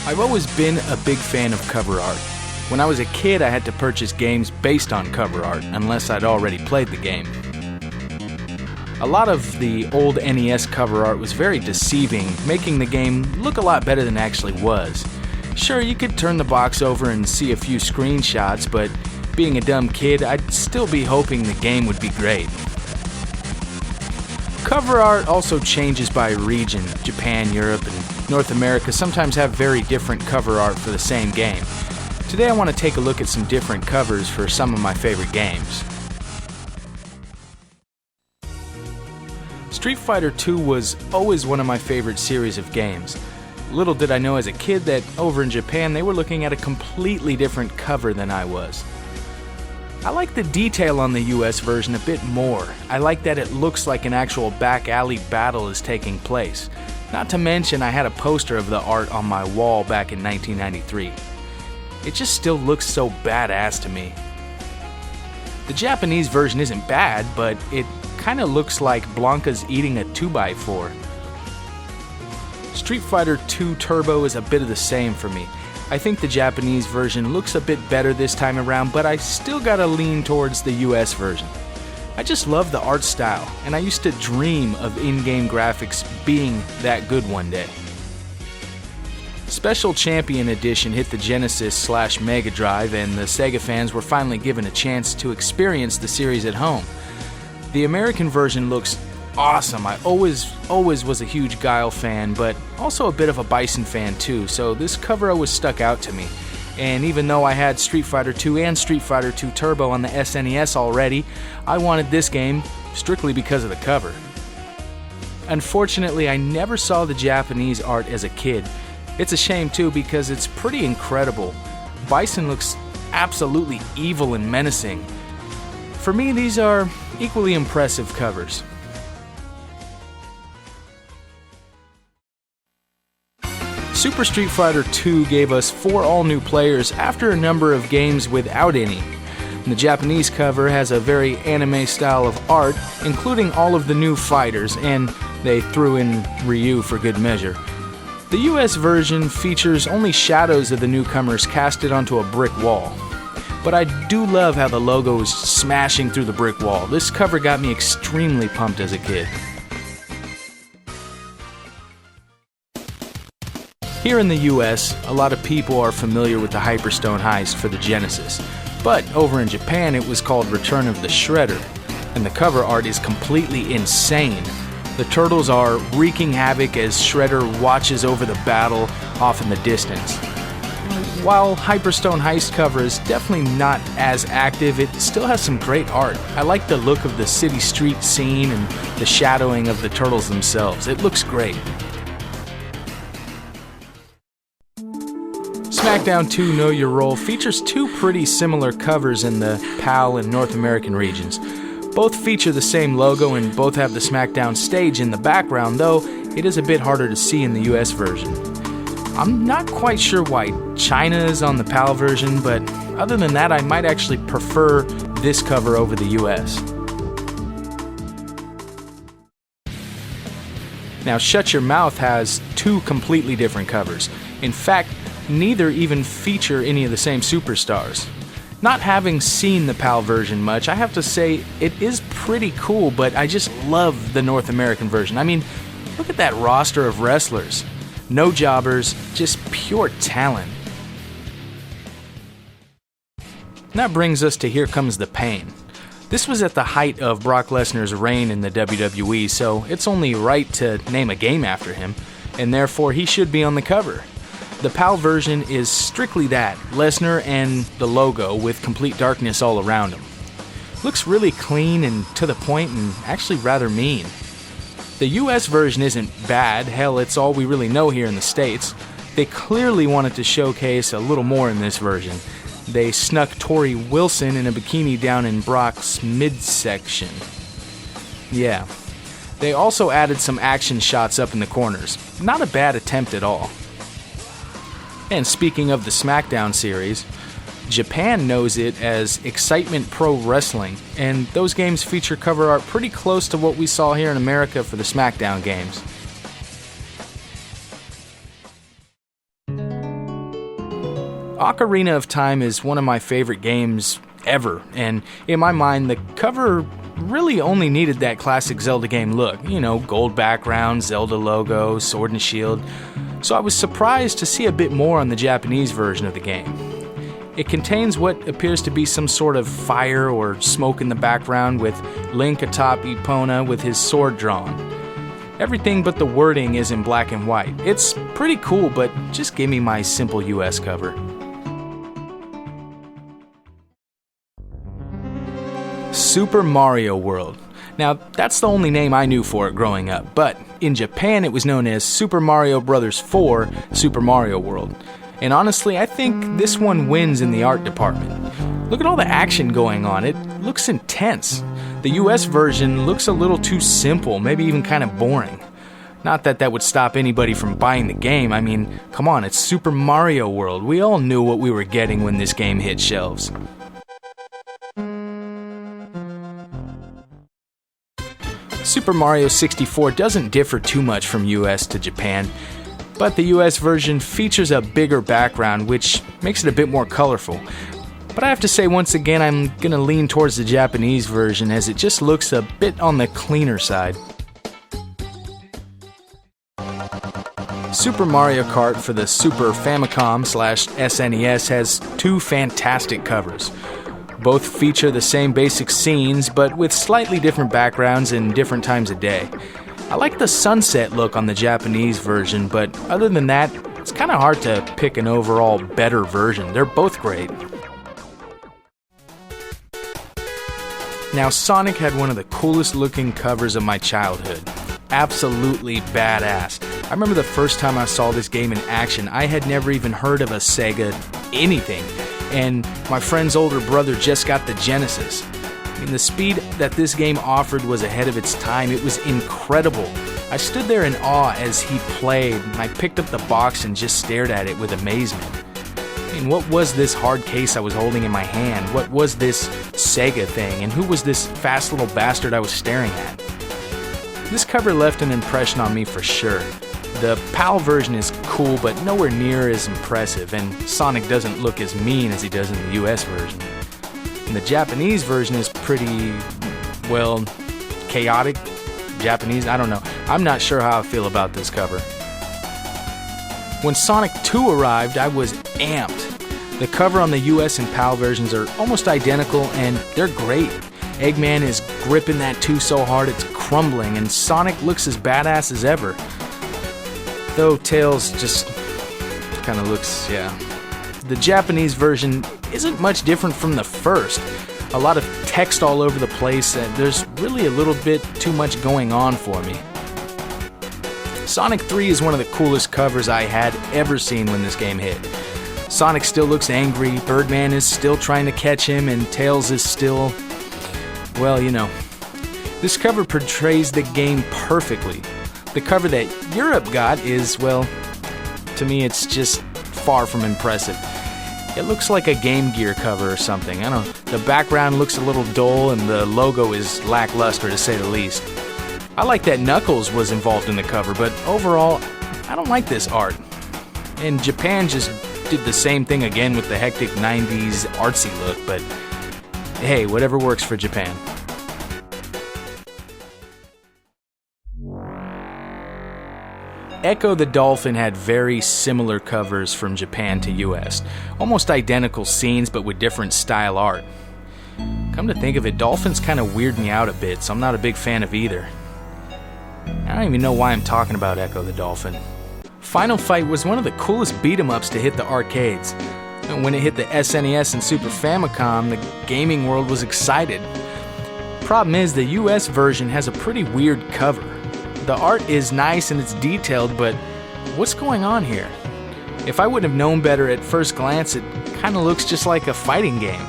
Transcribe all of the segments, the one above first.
I've always been a big fan of cover art. When I was a kid, I had to purchase games based on cover art, unless I'd already played the game. A lot of the old NES cover art was very deceiving, making the game look a lot better than it actually was. Sure, you could turn the box over and see a few screenshots, but being a dumb kid, I'd still be hoping the game would be great. Cover art also changes by region. Japan, Europe, and North America sometimes have very different cover art for the same game. Today I want to take a look at some different covers for some of my favorite games. Street Fighter II was always one of my favorite series of games. Little did I know as a kid that over in Japan they were looking at a completely different cover than I was. I like the detail on the US version a bit more. I like that it looks like an actual back alley battle is taking place. Not to mention I had a poster of the art on my wall back in 1993. It just still looks so badass to me. The Japanese version isn't bad, but it kinda looks like Blanca's eating a 2x4. Street Fighter II Turbo is a bit of the same for me. I think the Japanese version looks a bit better this time around, but I still gotta lean towards the US version. I just love the art style, and I used to dream of in-game graphics being that good one day. Special Champion Edition hit the Genesis/Mega Drive, and the Sega fans were finally given a chance to experience the series at home. The American version looks awesome. I always was a huge Guile fan, but also a bit of a Bison fan too, so this cover always stuck out to me. And even though I had Street Fighter II and Street Fighter II Turbo on the SNES already, I wanted this game strictly because of the cover. Unfortunately, I never saw the Japanese art as a kid. It's a shame too because it's pretty incredible. Bison looks absolutely evil and menacing. For me, these are equally impressive covers. Super Street Fighter II gave us 4 all-new players after a number of games without any. The Japanese cover has a very anime style of art, including all of the new fighters, and they threw in Ryu for good measure. The US version features only shadows of the newcomers casted onto a brick wall. But I do love how the logo is smashing through the brick wall. This cover got me extremely pumped as a kid. Here in the US, a lot of people are familiar with the Hyperstone heist for the Genesis, but over in Japan it was called Return of the Shredder, and the cover art is completely insane. The turtles are wreaking havoc as Shredder watches over the battle off in the distance. While Hyperstone heist cover is definitely not as active, it still has some great art. I like the look of the city street scene and the shadowing of the turtles themselves. It looks great. SmackDown 2 Know Your Role features 2 pretty similar covers in the PAL and North American regions. Both feature the same logo and both have the SmackDown stage in the background, though it is a bit harder to see in the US version. I'm not quite sure why China is on the PAL version, but other than that I might actually prefer this cover over the US. Now Shut Your Mouth has 2 completely different covers. In fact, neither even feature any of the same superstars. Not having seen the PAL version much, I have to say it is pretty cool, but I just love the North American version. I mean, look at that roster of wrestlers. No jobbers, just pure talent. And that brings us to Here Comes the Pain. This was at the height of Brock Lesnar's reign in the WWE, so it's only right to name a game after him, and therefore he should be on the cover. The PAL version is strictly that, Lesnar and the logo with complete darkness all around him. Looks really clean and to the point and actually rather mean. The US version isn't bad, hell it's all we really know here in the States. They clearly wanted to showcase a little more in this version. They snuck Tori Wilson in a bikini down in Brock's midsection. Yeah. They also added some action shots up in the corners. Not a bad attempt at all. And speaking of the SmackDown series, Japan knows it as Excitement Pro Wrestling, and those games feature cover art pretty close to what we saw here in America for the SmackDown games. Ocarina of Time is one of my favorite games ever, and in my mind, the cover really only needed that classic Zelda game look. You know, gold background, Zelda logo, sword and shield. So I was surprised to see a bit more on the Japanese version of the game. It contains what appears to be some sort of fire or smoke in the background, with Link atop Epona with his sword drawn. Everything but the wording is in black and white. It's pretty cool, but just give me my simple US cover. Super Mario World. Now, that's the only name I knew for it growing up, but in Japan it was known as Super Mario Bros. 4 Super Mario World. And honestly, I think this one wins in the art department. Look at all the action going on. It looks intense. The US version looks a little too simple, maybe even kind of boring. Not that that would stop anybody from buying the game. I mean, come on, it's Super Mario World. We all knew what we were getting when this game hit shelves. Super Mario 64 doesn't differ too much from US to Japan, but the US version features a bigger background, which makes it a bit more colorful. But I have to say, once again, I'm gonna lean towards the Japanese version, as it just looks a bit on the cleaner side. Super Mario Kart for the Super Famicom/SNES has two fantastic covers. Both feature the same basic scenes, but with slightly different backgrounds and different times of day. I like the sunset look on the Japanese version, but other than that, it's kind of hard to pick an overall better version. They're both great. Now, Sonic had one of the coolest looking covers of my childhood. Absolutely badass. I remember the first time I saw this game in action, I had never even heard of a Sega anything. And my friend's older brother just got the Genesis. I mean, the speed that this game offered was ahead of its time. It was incredible. I stood there in awe as he played, and I picked up the box and just stared at it with amazement. I mean, what was this hard case I was holding in my hand? What was this Sega thing? And who was this fast little bastard I was staring at? This cover left an impression on me for sure. The PAL version is cool, but nowhere near as impressive, and Sonic doesn't look as mean as he does in the US version. And the Japanese version is pretty, well, chaotic. Japanese, I don't know. I'm not sure how I feel about this cover. When Sonic 2 arrived, I was amped. The cover on the US and PAL versions are almost identical, and they're great. Eggman is gripping that 2 so hard it's crumbling, and Sonic looks as badass as ever. Though Tails just kind of looks, yeah. The Japanese version isn't much different from the first. A lot of text all over the place, and there's really a little bit too much going on for me. Sonic 3 is one of the coolest covers I had ever seen when this game hit. Sonic still looks angry, Birdman is still trying to catch him, and Tails is still, well, you know. This cover portrays the game perfectly. The cover that Europe got is, well, to me it's just far from impressive. It looks like a Game Gear cover or something. I don't know. The background looks a little dull and the logo is lackluster, to say the least. I like that Knuckles was involved in the cover, but overall, I don't like this art. And Japan just did the same thing again with the hectic 90s artsy look, but hey, whatever works for Japan. Ekko the Dolphin had very similar covers from Japan to US. Almost identical scenes, but with different style art. Come to think of it, dolphins kind of weird me out a bit, so I'm not a big fan of either. I don't even know why I'm talking about Ekko the Dolphin. Final Fight was one of the coolest beat-em-ups to hit the arcades. And when it hit the SNES and Super Famicom, the gaming world was excited. Problem is, the US version has a pretty weird cover. The art is nice and it's detailed, but what's going on here? If I wouldn't have known better at first glance, it kind of looks just like a fighting game.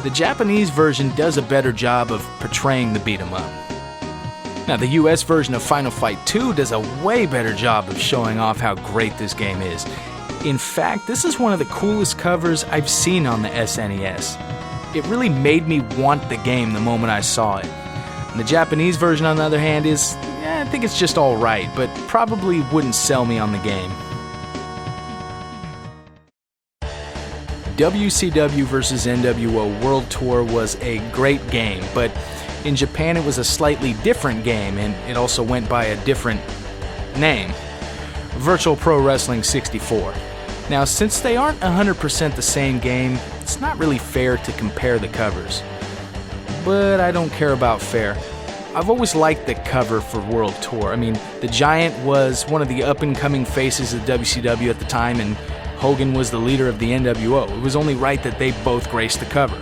The Japanese version does a better job of portraying the beat-em-up. Now, the US version of Final Fight 2 does a way better job of showing off how great this game is. In fact, this is one of the coolest covers I've seen on the SNES. It really made me want the game the moment I saw it. And the Japanese version, on the other hand, is, I think it's just alright, but probably wouldn't sell me on the game. WCW vs. NWO World Tour was a great game, but in Japan it was a slightly different game, and it also went by a different name, Virtual Pro Wrestling 64. Now, since they aren't 100% the same game, it's not really fair to compare the covers. But I don't care about fair. I've always liked the cover for World Tour. I mean, the Giant was one of the up-and-coming faces of WCW at the time, and Hogan was the leader of the NWO. It was only right that they both graced the cover.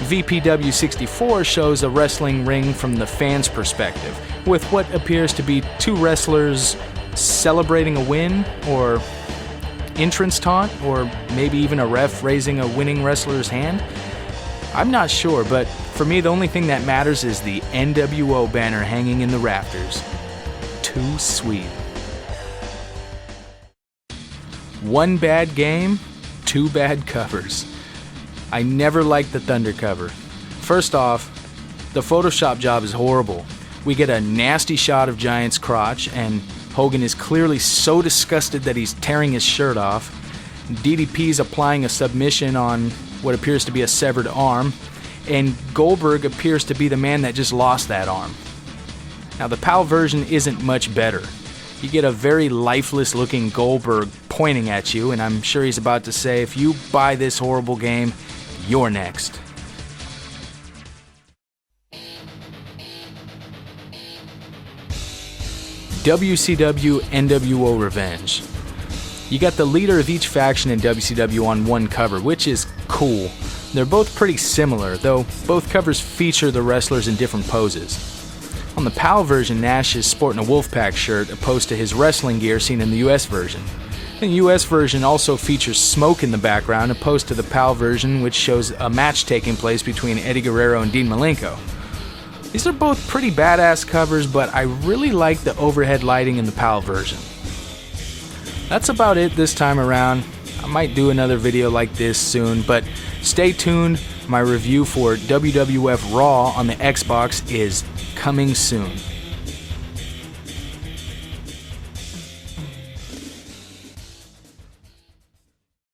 VPW 64 shows a wrestling ring from the fans' perspective, with what appears to be two wrestlers celebrating a win, or entrance taunt, or maybe even a ref raising a winning wrestler's hand. I'm not sure, but for me the only thing that matters is the NWO banner hanging in the rafters. Too sweet. One bad game, two bad covers. I never liked the Thunder cover. First off, the Photoshop job is horrible. We get a nasty shot of Giant's crotch, and Hogan is clearly so disgusted that he's tearing his shirt off. DDP's applying a submission on what appears to be a severed arm, and Goldberg appears to be the man that just lost that arm. Now, the PAL version isn't much better. You get a very lifeless looking Goldberg pointing at you, and I'm sure he's about to say, if you buy this horrible game, you're next. WCW NWO Revenge. You got the leader of each faction in WCW on one cover, which is cool. They're both pretty similar, though both covers feature the wrestlers in different poses. On the PAL version, Nash is sporting a Wolfpack shirt opposed to his wrestling gear seen in the US version. The US version also features smoke in the background opposed to the PAL version, which shows a match taking place between Eddie Guerrero and Dean Malenko. These are both pretty badass covers, but I really like the overhead lighting in the PAL version. That's about it this time around. I might do another video like this soon, but stay tuned. My review for WWF Raw on the Xbox is coming soon.